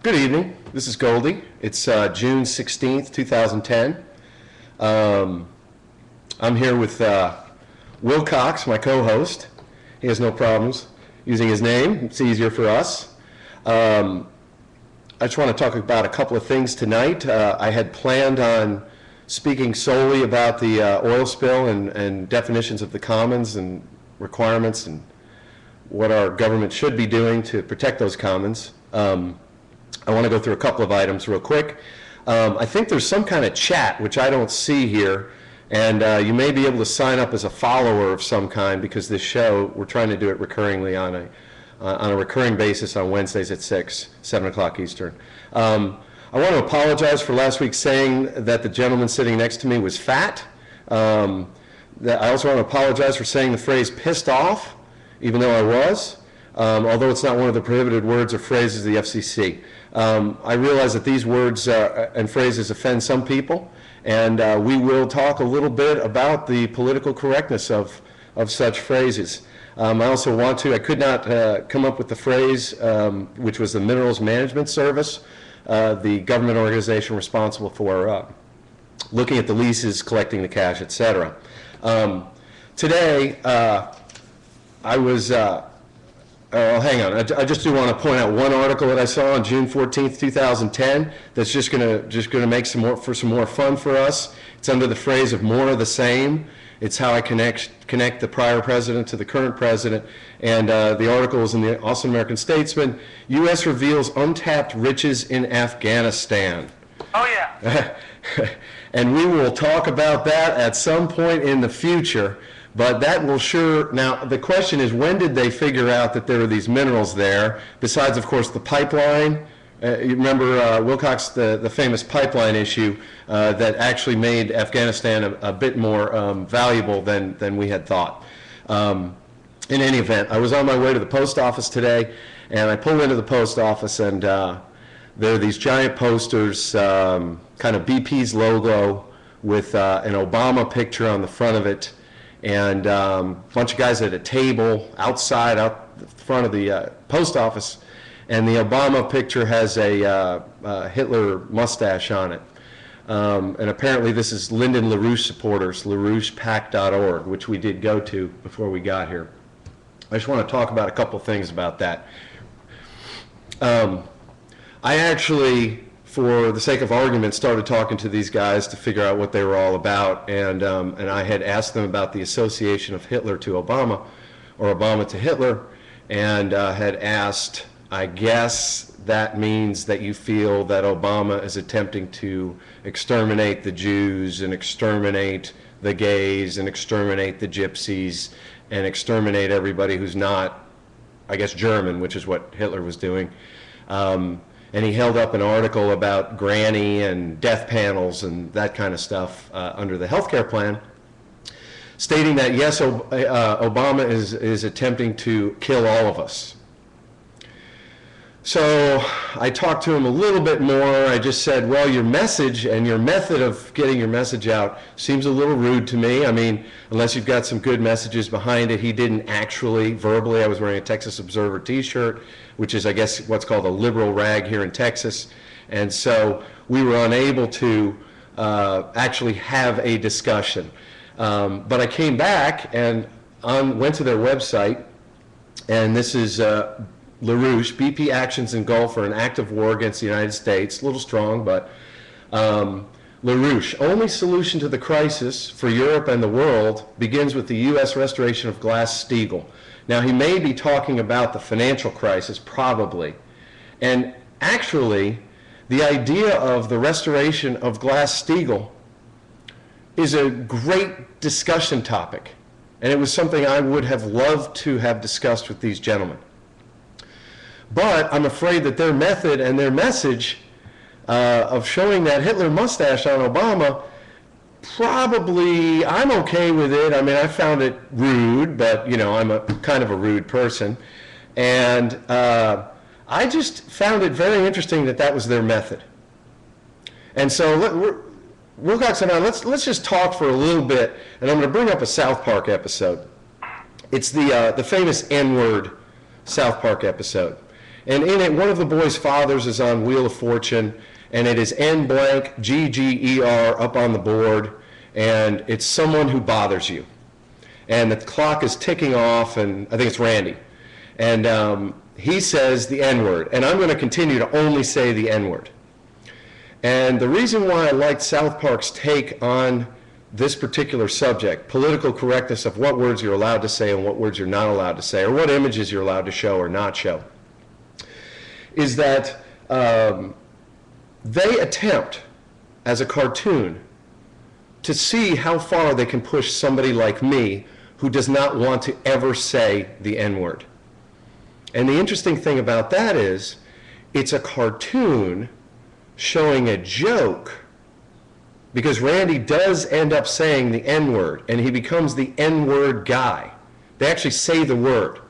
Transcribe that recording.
Good evening. This is Goldie. It's June 16th, 2010. I'm here with Will Cox, my co-host. He has no problems using his name. It's easier for us. I just want to talk about a couple of things tonight. I had planned on speaking solely about the oil spill and definitions of the commons and requirements and what our government should be doing to protect those commons. I want to go through a couple of items real quick. I think there's some kind of chat, which I don't see here, and you may be able to sign up as a follower of some kind because this show, we're trying to do it recurringly on a recurring basis on Wednesdays at 7 o'clock Eastern. I want to apologize for last week saying that the gentleman sitting next to me was fat. I also want to apologize for saying the phrase pissed off, even though I was, although it's not one of the prohibited words or phrases of the FCC. I realize that these words and phrases offend some people, and we will talk a little bit about the political correctness of such phrases. I also want to, I could not come up with the phrase, which was the Minerals Management Service, the government organization responsible for looking at the leases, collecting the cash, etc. Today, I was, hang on, I just do want to point out one article that I saw on June 14th, 2010 that's just gonna make some more fun for us. It's under the phrase of more of the same. It's how I connect the prior president to the current president. And the article is in the Austin American Statesman. U.S. reveals untapped riches in Afghanistan. Oh yeah. And we will talk about that at some point in the future. But that will sure, now the question is, when did they figure out that there were these minerals there, besides of course the pipeline? You remember Wilcox, the famous pipeline issue that actually made Afghanistan a bit more valuable than we had thought. In any event, I was on my way to the post office today, and I pulled into the post office, and there are these giant posters, kind of BP's logo with an Obama picture on the front of it, and a bunch of guys at a table outside, out the front of the post office, and the Obama picture has a Hitler mustache on it. And apparently this is Lyndon LaRouche supporters, LaRouchePAC.org, which we did go to before we got here. I just want to talk about a couple things about that. I actually, for the sake of argument, started talking to these guys to figure out what they were all about, and I had asked them about the association of Hitler to Obama, or Obama to Hitler, and had asked, I guess that means that you feel that Obama is attempting to exterminate the Jews and exterminate the gays and exterminate the gypsies and exterminate everybody who's not, I guess, German, which is what Hitler was doing. And he held up an article about granny and death panels and that kind of stuff under the healthcare plan, stating that yes, Obama is attempting to kill all of us. So I talked to him a little bit more. I just said, well, your message and your method of getting your message out seems a little rude to me. I mean, unless you've got some good messages behind it. He didn't actually verbally. I was wearing a Texas Observer t-shirt, which is, I guess, what's called a liberal rag here in Texas. And so we were unable to actually have a discussion. But I came back and went to their website, and this is LaRouche, BP actions in Gulf are an act of war against the United States. A little strong, but LaRouche, only solution to the crisis for Europe and the world begins with the U.S. restoration of Glass-Steagall. Now, he may be talking about the financial crisis, probably. And actually, the idea of the restoration of Glass-Steagall is a great discussion topic. And it was something I would have loved to have discussed with these gentlemen. But I'm afraid that their method and their message of showing that Hitler mustache on Obama, probably, I'm okay with it. I mean, I found it rude, but, you know, I'm a kind of a rude person. And I just found it very interesting that that was their method. And so Wilcox and I, let's just talk for a little bit, and I'm going to bring up a South Park episode. It's the famous N-word South Park episode. And in it, one of the boy's fathers is on Wheel of Fortune, and it is N blank GGER up on the board, and it's someone who bothers you. And the clock is ticking off, and I think it's Randy. And he says the N-word, and I'm going to continue to only say the N-word. And the reason why I liked South Park's take on this particular subject, political correctness of what words you're allowed to say and what words you're not allowed to say, or what images you're allowed to show or not show, is that they attempt, as a cartoon, to see how far they can push somebody like me who does not want to ever say the N-word. And the interesting thing about that is, it's a cartoon showing a joke, because Randy does end up saying the N-word, and he becomes the N-word guy. They actually say the word.